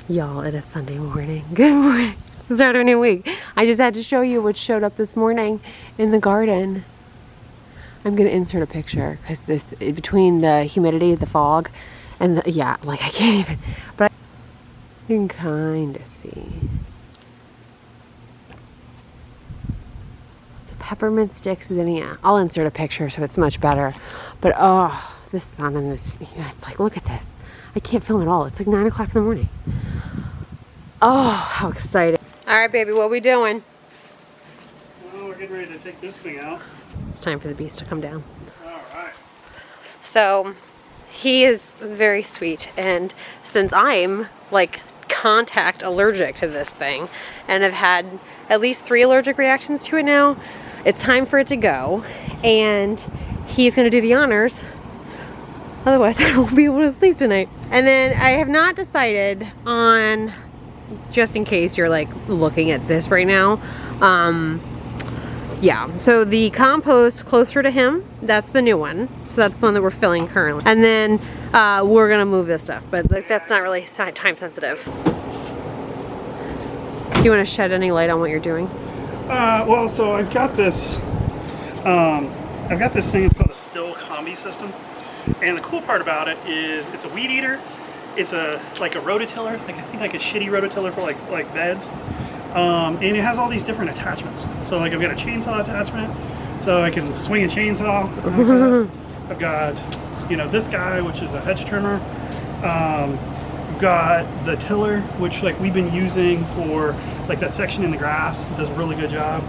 Y'all, it is Sunday morning. Good morning. Start of a new week. I just had to show you what showed up this morning in the garden. I'm gonna insert a picture because this, between the humidity, the fog, and the, yeah, like I can't even, but you can kind of see. The peppermint sticks zinnia. I'll insert a picture so it's much better. But oh, the sun and this, it's like, look at this. I can't film at all. It's like 9 o'clock in the morning. Oh, how exciting. All right, baby, what are we doing? Well, we're getting ready to take this thing out. It's time for the beast to come down. All right. So he is very sweet, and since I'm like contact allergic to this thing and have had at least 3 allergic reactions to it now, it's time for it to go, and he's gonna do the honors. Otherwise I won't be able to sleep tonight. And then I have not decided on, just in case you're like looking at this right now, yeah, so the compost closer to him, that's the new one. So that's the one that we're filling currently. And then we're gonna move this stuff, but like, that's not really time sensitive. Do you wanna shed any light on what you're doing? Well, so I've got this thing, it's called a Still Combi system. And the cool part about it is it's a weed eater. It's like a rototiller, like I think like a shitty rototiller for like beds. And it has all these different attachments. So like I've got a chainsaw attachment, so I can swing a chainsaw. I've got, you know, this guy, which is a hedge trimmer. We've got the tiller, which like we've been using for like that section in the grass. It does a really good job.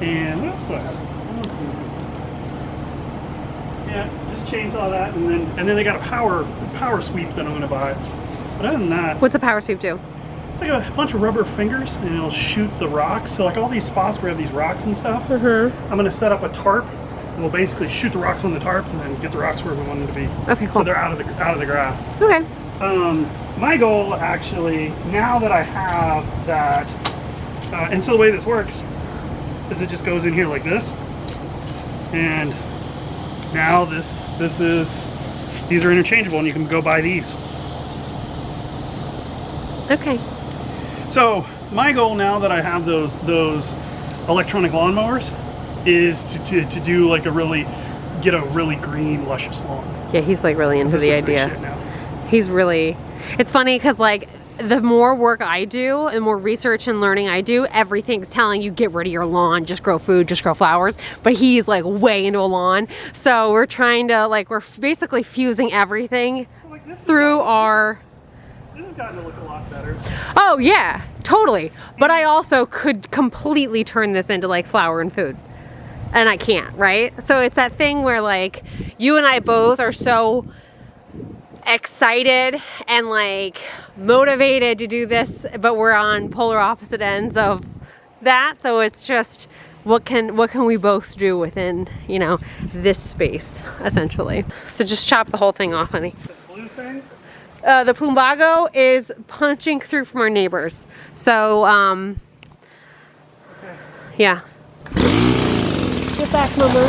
And what else do I have? Yeah, just chainsaw that, and then they got a power sweep that I'm gonna buy. But other than that, What's a power sweep do? it's like a bunch of rubber fingers, and it'll shoot the rocks. So like all these spots where we have these rocks and stuff, I'm gonna set up a tarp, and we'll basically shoot the rocks on the tarp, and then get the rocks where we want them to be. Okay, cool. So they're out of the grass. Okay. My goal actually, now that I have that, and so the way this works is it just goes in here like this, and now these are interchangeable, and you can go buy these. Okay. So my goal now that I have those electronic lawnmowers is to do like get a really green, luscious lawn. Yeah, he's like really into the idea. Shit now. He's really, it's funny because like the more work I do and more research and learning I do, everything's telling you get rid of your lawn, just grow food, just grow flowers. But he's like way into a lawn. So we're trying to like, we're basically fusing everything So, like, this through our... This has gotten to look a lot better. Oh yeah, totally. But I also could completely turn this into like flower and food. And I can't, right? So it's that thing where like you and I both are so excited and like motivated to do this, but we're on polar opposite ends of that. So it's just what can we both do within, you know, this space essentially. So just chop the whole thing off, honey. This blue thing. The plumbago is punching through from our neighbors. So Okay. yeah. Get back, mama.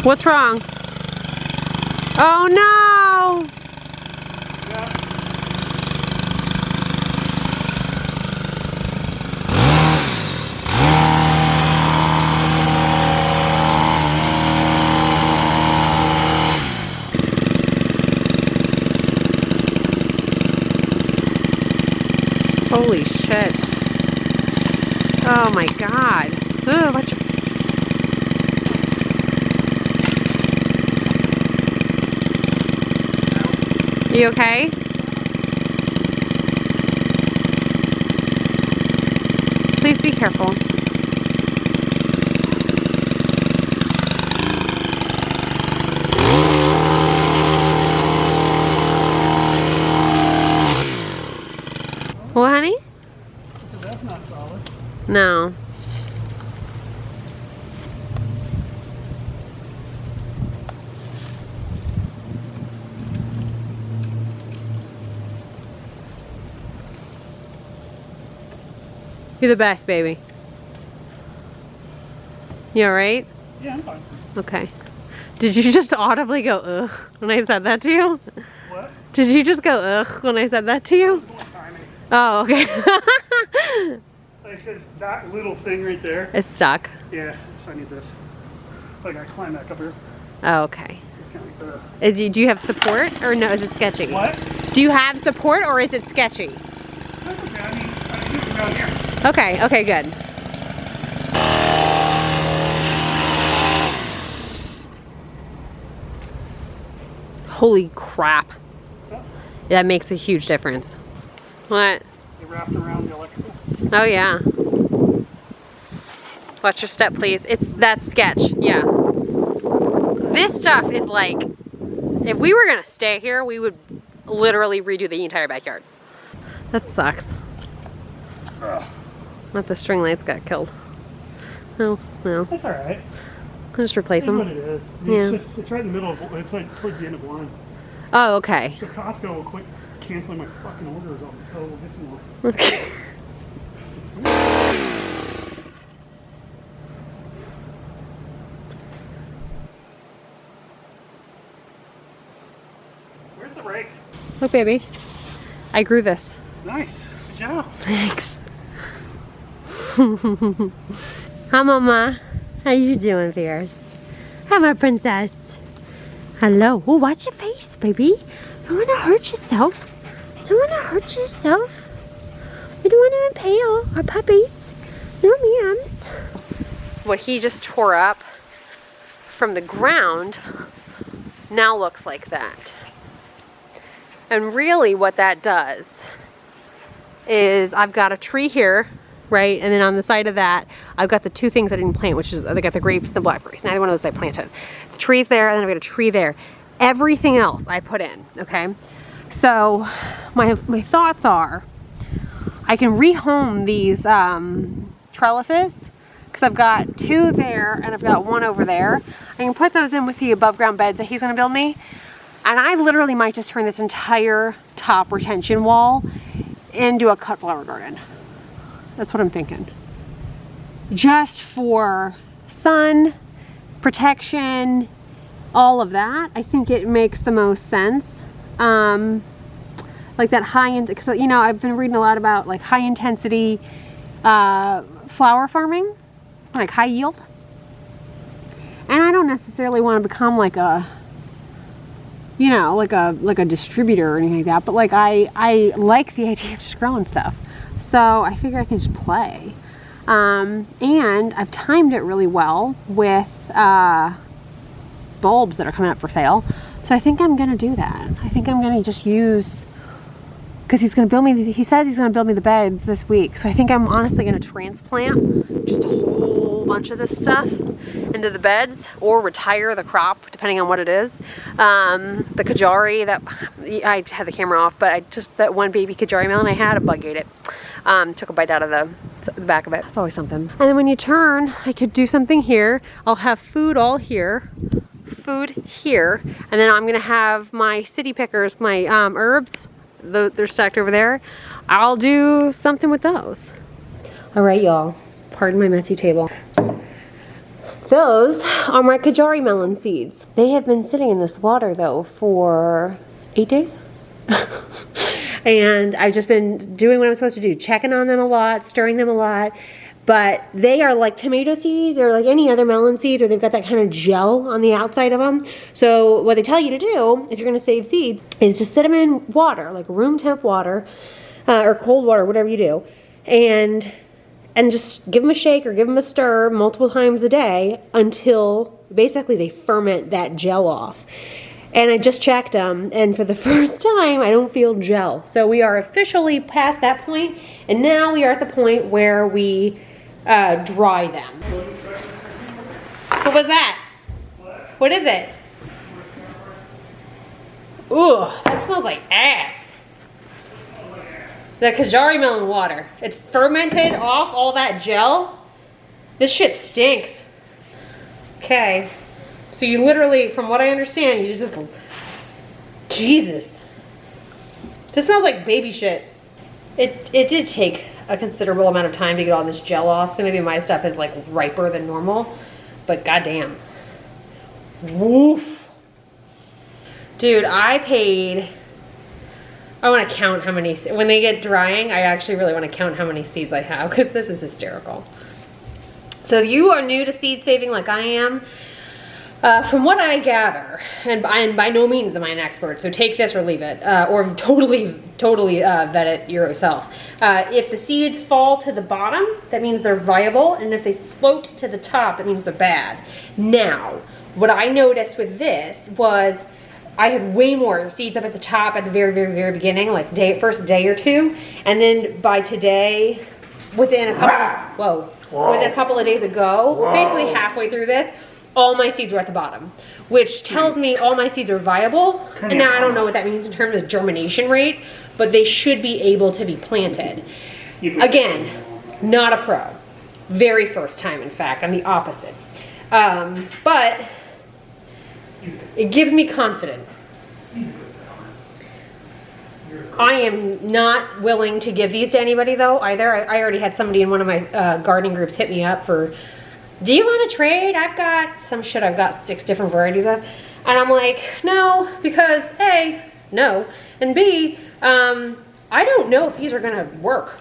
What's wrong? Oh no! Yeah. Holy shit. Oh my god. Ugh, what you okay? Please be careful. Well, honey? That's not solid. No. You're the best, baby. You alright? Yeah, I'm fine. Okay. Did you just audibly go ugh when I said that to you? What? Did you just go ugh when I said that to you? Oh, okay. Because that little thing right there. It's stuck. Yeah, so I need this. I gotta climb back up here. Oh, okay. It's kind of like the... Do you have support or no? Is it sketchy? What? Do you have support or is it sketchy? That's okay. I mean, I can do it from down here. Okay, okay, good. Holy crap. So, That makes a huge difference. What? they wrapped around the electrical. Oh yeah. Watch your step, please. That's sketch. Yeah. This stuff is like, if we were gonna stay here, we would literally redo the entire backyard. That sucks. Not the string lights got killed. Oh, no. That's all right. I'll just replace That's them. what it is. I mean, Yeah. it's right in the middle of, it's like towards the end of one. Oh, okay. So Costco will quit canceling my fucking orders off the total kitchen wall. Okay. Where's the rake? Look, baby. I grew this. Nice. Good job. Thanks. Hi, Mama. How you doing, Fierce? Hi, my princess. Hello. Oh, watch your face, baby. Don't want to hurt yourself. Don't want to hurt yourself. We don't want to impale our puppies. No ma'ams. What he just tore up from the ground now looks like that. And really what that does is I've got a tree here, right? And then on the side of that, I've got the two things I didn't plant, which is I got the grapes and the blackberries. Neither one of those I planted. The tree's there, and then I've got a tree there. Everything else I put in, okay? So my thoughts are, I can rehome these trellises, because I've got two there and I've got one over there. I can put those in with the above ground beds that he's gonna build me. And I literally might just turn this entire top retention wall into a cut flower garden. That's what I'm thinking. Just for sun, protection, all of that. I think it makes the most sense. Like that because you know, I've been reading a lot about like high intensity flower farming, like high yield. And I don't necessarily want to become like a, you know, like a distributor or anything like that, but like I like the idea of just growing stuff. So I figure I can just play. And I've timed it really well with bulbs that are coming up for sale. So I think I'm gonna do that. I think I'm gonna just use, because he's gonna build me these, he says he's gonna build me the beds this week. So I think I'm honestly gonna transplant just a whole bunch of this stuff into the beds, or retire the crop depending on what it is. The Kajari that I had the camera off, but that one baby Kajari melon I had, a bug ate it. Took a bite out of the back of it. It's always something. And then when you turn, I could do something here. I'll have food all here, food here, and then I'm gonna have my city pickers, my herbs. They're stacked over there. I'll do something with those. All right, y'all. Pardon my messy table. Those are my Kajari melon seeds. They have been sitting in this water though for 8 days. And I've just been doing what I'm supposed to do, checking on them a lot, stirring them a lot. But they are like tomato seeds or like any other melon seeds, or they've got that kind of gel on the outside of them. So what they tell you to do, if you're gonna save seeds, is to sit them in water, like room temp water, or cold water, whatever you do. And just give them a shake or give them a stir multiple times a day until basically they ferment that gel off. And I just checked them, and for the first time, I don't feel gel. So we are officially past that point, and now we are at the point where we dry them. What was that? What is it? Ooh, that smells like ass. The Kajari melon water. It's fermented off all that gel. This shit stinks. Okay. So you literally, from what I understand, you just, Jesus. This smells like baby shit. It did take a considerable amount of time to get all this gel off, so maybe my stuff is like riper than normal, but goddamn. Woof. Dude, I want to count how many, when they get drying, I actually really want to count how many seeds I have, because this is hysterical. So if you are new to seed saving like I am, from what I gather, and by no means am I an expert, so take this or leave it, or totally vet it yourself. If the seeds fall to the bottom, that means they're viable, and if they float to the top, that means they're bad. Now, what I noticed with this was I had way more seeds up at the top at the very beginning, like first day or two, and then by today, within a couple of days ago, basically halfway through this, all my seeds were at the bottom, which tells me all my seeds are viable. And now I don't know what that means in terms of germination rate, but they should be able to be planted. Again, not a pro. Very first time, in fact. I'm the opposite. But it gives me confidence. I am not willing to give these to anybody though either. I already had somebody in one of my gardening groups hit me up for, do you want to trade? I've got some shit I've got 6 different varieties of. And I'm like, no, because A, no, and B, I don't know if these are gonna work.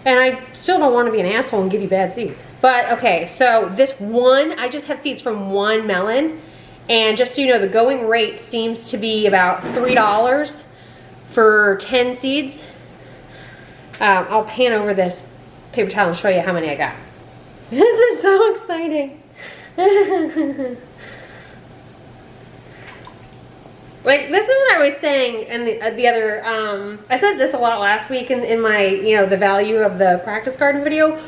And I still don't want to be an asshole and give you bad seeds. But okay, so this one, I just have seeds from one melon. And just so you know, the going rate seems to be about $3 for 10 seeds. I'll pan over this paper towel and show you how many I got. This is so exciting. Like, this is what I was saying in the other, I said this a lot last week in my, you know, the value of the practice garden video.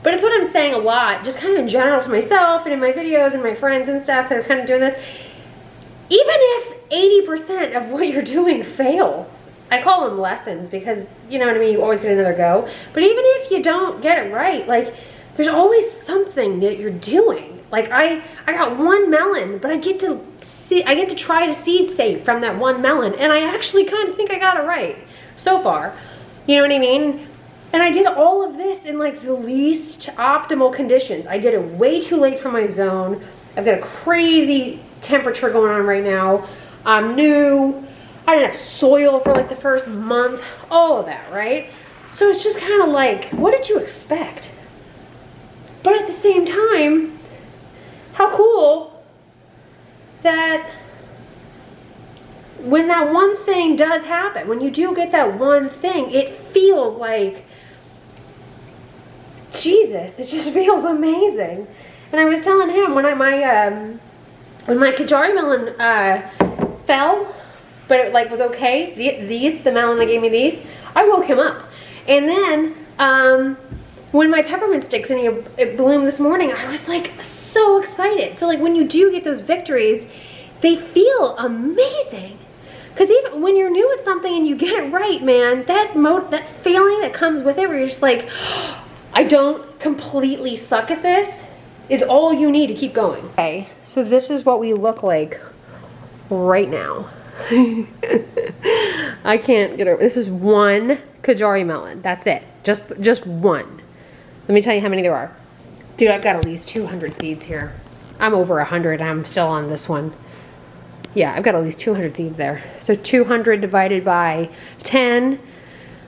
But it's what I'm saying a lot, just kind of in general to myself and in my videos and my friends and stuff that are kind of doing this. Even if 80% of what you're doing fails, I call them lessons because, you know what I mean, you always get another go. But even if you don't get it right, like, there's always something that you're doing. Like, I got one melon, but I get to try to seed save from that one melon, and I actually kind of think I got it right so far. You know what I mean? And I did all of this in like the least optimal conditions. I did it way too late for my zone. I've got a crazy temperature going on right now. I'm new. I didn't have soil for like the first month. All of that, right? So it's just kind of like, what did you expect? But at the same time, how cool that when that one thing does happen, when you do get that one thing, it feels like, Jesus, it just feels amazing. And I was telling him when my Kajari melon fell, but it like was okay, the melon that gave me these, I woke him up. And then when my peppermint sticks and it bloomed this morning, I was like so excited. So like when you do get those victories, they feel amazing. Because even when you're new at something and you get it right, man, that feeling that comes with it where you're just like, I don't completely suck at this, is all you need to keep going. Okay, so this is what we look like right now. I can't get over, this is one Kajari melon, that's it, just one. Let me tell you how many there are. Dude, I've got at least 200 seeds here. I'm over 100, I'm still on this one. Yeah, I've got at least 200 seeds there. So 200 divided by 10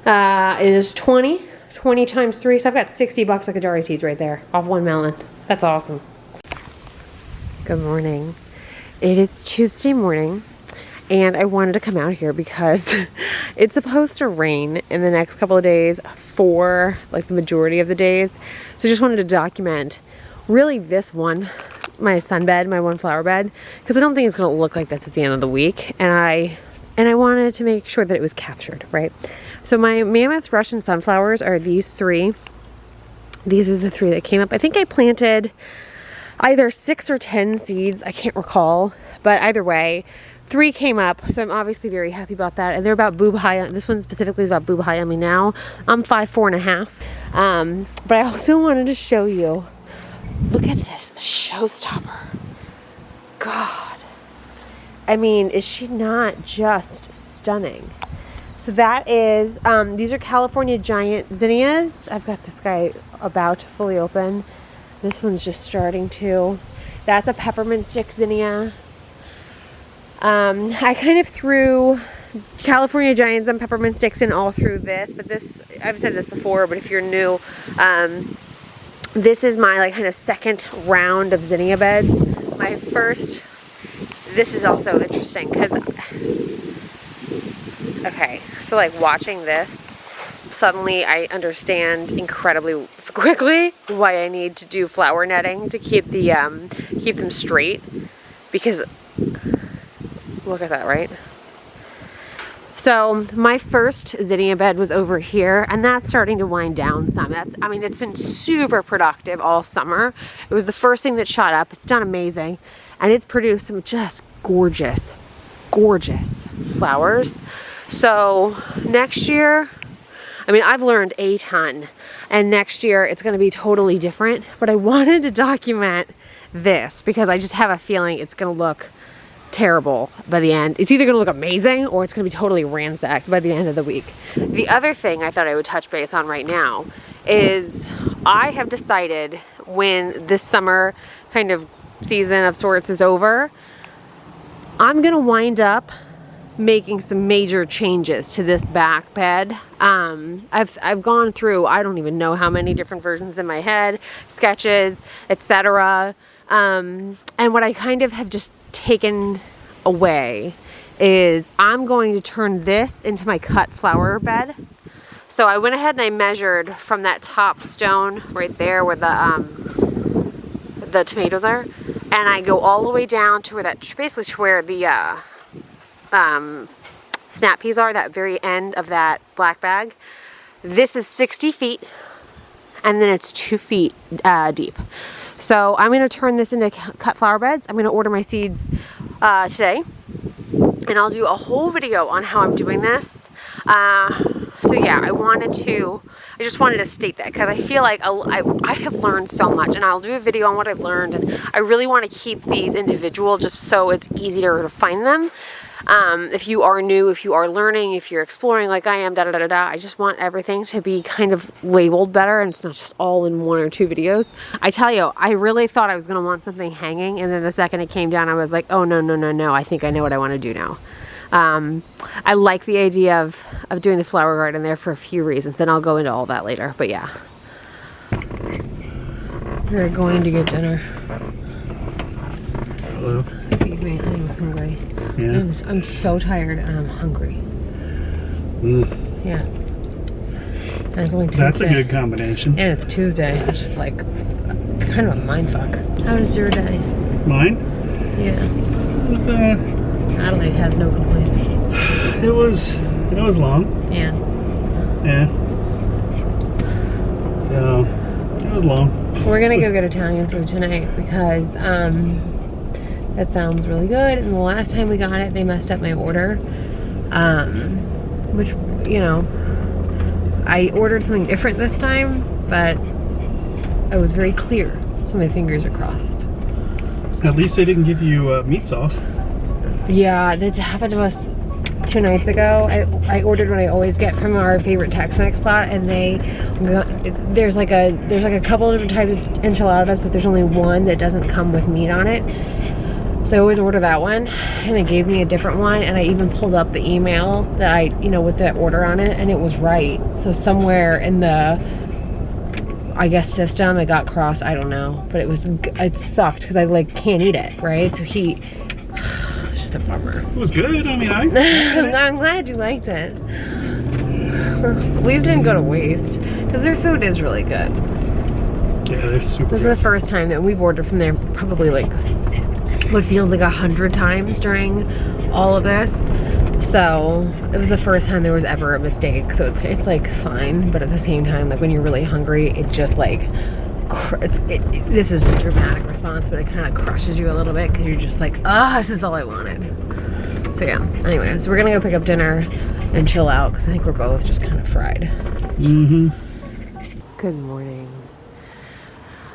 is 20. 20 times 3, so I've got $60 of Kajari seeds right there off one melon. That's awesome. Good morning. It is Tuesday morning, and I wanted to come out here because it's supposed to rain in the next couple of days for like the majority of the days. So just wanted to document really this one, my sunbed, my one flower bed, because I don't think it's going to look like this at the end of the week, and I wanted to make sure that it was captured, right? So my mammoth Russian sunflowers are these 3. These are the 3 that came up. I think I planted either 6 or 10 seeds. I can't recall. But either way, 3 came up. So I'm obviously very happy about that. And they're about boob high. This one specifically is about boob high on me now. I'm 5'4.5". But I also wanted to show you. Look at this showstopper. God. I mean, is she not just stunning? So that is, these are California Giant zinnias. I've got this guy about to fully open. This one's just starting to. That's a peppermint stick zinnia. I kind of threw California Giants and peppermint sticks in all through this, but this, I've said this before, but if you're new, this is my like kind of second round of zinnia beds. My first, this is also interesting because, okay, so like watching this, suddenly I understand incredibly quickly why I need to do flower netting to keep the keep them straight, because look at that, right? So my first zinnia bed was over here, and that's starting to wind down some. I mean, it's been super productive all summer. It was the first thing that shot up. It's done amazing, and it's produced some just gorgeous, gorgeous flowers. So next year, I mean, I've learned a ton, and next year it's going to be totally different, but I wanted to document this because I just have a feeling it's going to look terrible by the end. It's either going to look amazing or it's going to be totally ransacked by the end of the week. The other thing I thought I would touch base on right now is I have decided when this summer kind of season of sorts is over, I'm going to wind up making some major changes to this back bed. I've gone through, I don't even know how many different versions in my head, sketches, etc. And what I kind of have just taken away is I'm going to turn this into my cut flower bed. So I went ahead and I measured from that top stone right there where the tomatoes are, and I go all the way down to where that, basically to where the snap peas are, that very end of that black bag. This is 60 feet, and then it's 2 feet deep. So I'm going to turn this into cut flower beds. I'm going to order my seeds today, and I'll do a whole video on how I'm doing this. So yeah, I just wanted to state that because I feel like I have learned so much, and I'll do a video on what I've learned, and I really want to keep these individual just so it's easier to find them. If you are new, if you are learning, if you're exploring like I am, I just want everything to be kind of labeled better, and it's not just all in 1 or 2 videos. I tell you, I really thought I was going to want something hanging, and then the second it came down, I was like, oh, no, I think I know what I want to do now. I like the idea of doing the flower garden there for a few reasons, and I'll go into all that later, but yeah. We're going to get dinner. Hello. Feed me, I'm hungry. Yeah. I'm so tired and I'm hungry. Yeah. And it's only Tuesday. That's a good combination. And it's Tuesday, which is like kind of a mindfuck. How was your day? Mine? Yeah. It was, Adelaide has no complaints. it was long. Yeah. Yeah. So, it was long. We're gonna go get Italian food tonight because that sounds really good. And the last time we got it, they messed up my order. Which, you know, I ordered something different this time, but I was very clear. So my fingers are crossed. At least they didn't give you meat sauce. Yeah, that happened to us 2 nights ago. I ordered what I always get from our favorite Tex-Mex spot, and there's like a couple of different types of enchiladas, but there's only one that doesn't come with meat on it. So I always order that one, and they gave me a different one, and I even pulled up the email that with that order on it, and it was right. So somewhere in the, I guess, system, it got crossed, I don't know. But it sucked, because I, like, can't eat it, right? So it's just a bummer. It was good, I mean, I'm glad you liked it. At least it didn't go to waste, because their food is really good. Yeah, they're super This is the first time that we've ordered from there, probably, like, what feels like 100 times during all of this. So it was the first time there was ever a mistake. So it's like fine, but at the same time, like when you're really hungry, it just like this is a dramatic response, but it kind of crushes you a little bit because you're just like, this is all I wanted. So yeah. Anyway, so we're gonna go pick up dinner and chill out because I think we're both just kind of fried. Good morning.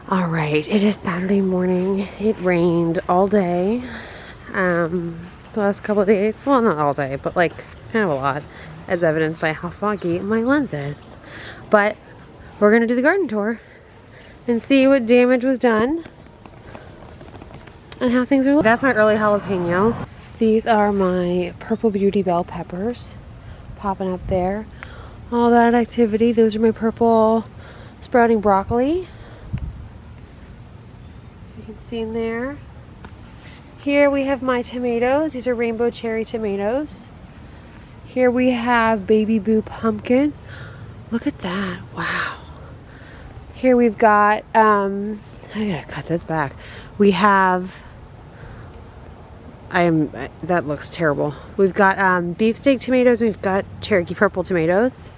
All right, it is Saturday morning. It rained all day, the last couple of days. Well, not all day, but like kind of a lot. as evidenced by how foggy my lens is. But we're gonna do the garden tour and see what damage was done and how things are looking. That's my early jalapeno. These are my purple beauty bell peppers popping up there. All that activity. Those are my purple sprouting broccoli. You can see in there. Here we have my tomatoes. These are rainbow cherry tomatoes. Here we have baby boo pumpkins. Look at that. Wow. Here we've got, I gotta cut this back. We have, that looks terrible. We've got beefsteak tomatoes. We've got Cherokee purple tomatoes.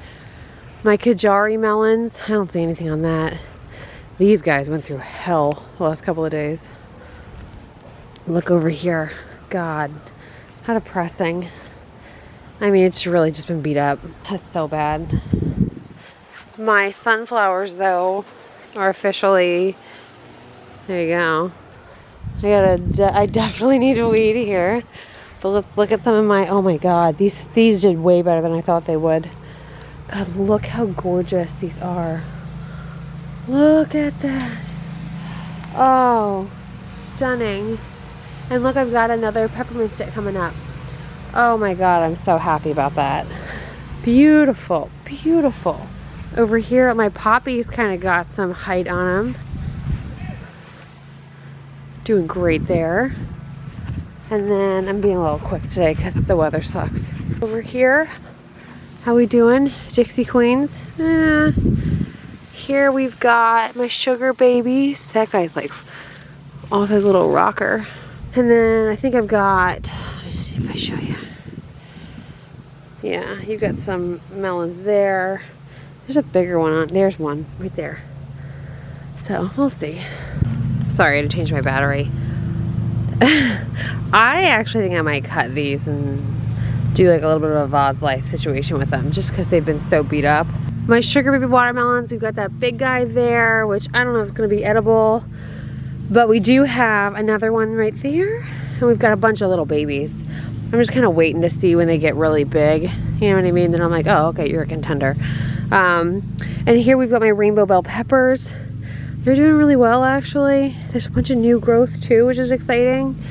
My Kajari melons. I don't see anything on that. These guys went through hell the last couple of days. Look over here. God, how depressing. I mean, it's really just been beat up. That's so bad. My sunflowers, though, are officially, there you go. I definitely need to weed here. But let's look at some of my, oh my God, these did way better than I thought they would. God, look how gorgeous these are. Look at that. Oh, stunning. And look, I've got another peppermint stick coming up. Oh my God, I'm so happy about that. Beautiful, beautiful. Over here, my poppies kind of got some height on them. Doing great there. And then I'm being a little quick today because the weather sucks. Over here, how we doing? Dixie Queens. Here we've got my sugar babies. That guy's like off his little rocker. And then I think I've got, let's see if I show you. Yeah, you've got some melons there. There's a bigger one on, there's one right there. So we'll see. Sorry, I had to change my battery. I actually think I might cut these and do like a little bit of a vase life situation with them just because they've been so beat up. My sugar baby watermelons, we've got that big guy there, which I don't know if it's gonna be edible, but we do have another one right there, and we've got a bunch of little babies. I'm just kind of waiting to see when they get really big, you know what I mean? Then I'm like, oh, okay, you're a contender. And here we've got my rainbow bell peppers. They're doing really well, actually. There's a bunch of new growth too, which is exciting.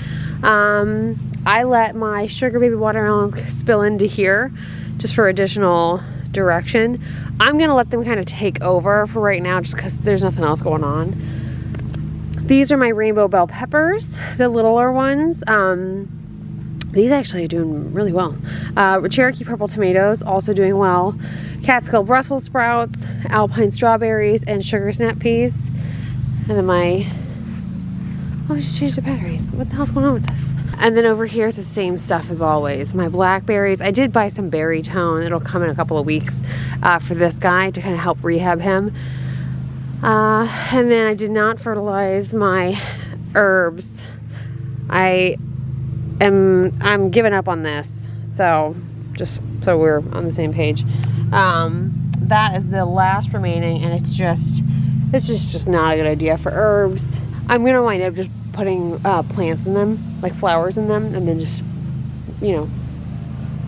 I let my sugar baby watermelons spill into here just for additional direction. I'm gonna let them kind of take over for right now just because there's nothing else going on. These are my rainbow bell peppers, the littler ones. These actually are doing really well. Cherokee purple tomatoes also doing well. Catskill Brussels sprouts, alpine strawberries, and sugar snap peas. And then my, oh, I just changed the battery. What the hell's going on with this? And then over here, it's the same stuff as always. My blackberries. I did buy some berry tone. It'll come in a couple of weeks for this guy to kind of help rehab him. And then I did not fertilize my herbs. I'm giving up on this. So just so we're on the same page. That is the last remaining, and it's just not a good idea for herbs. I'm gonna wind up just putting plants in them, like flowers in them, and then just, you know,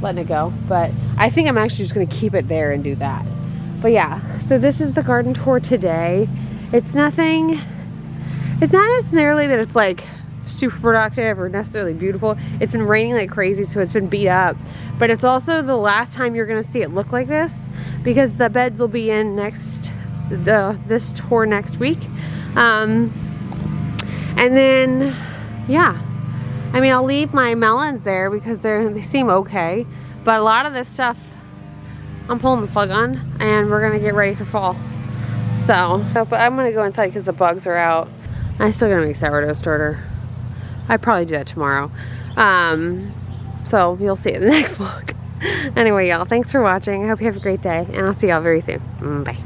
letting it go. But I think I'm actually just gonna keep it there and do that. But yeah, so this is the garden tour today. It's not necessarily that it's like super productive or necessarily beautiful. It's been raining like crazy, so it's been beat up. But it's also the last time you're gonna see it look like this, because the beds will be in this tour next week. And then, yeah. I mean, I'll leave my melons there because they seem okay. But a lot of this stuff, I'm pulling the plug on, and we're gonna get ready for fall. So, but I'm gonna go inside because the bugs are out. I'm still gonna make sourdough starter. I'd probably do that tomorrow. So you'll see it in the next vlog. Anyway, y'all, thanks for watching. I hope you have a great day, and I'll see y'all very soon. Bye.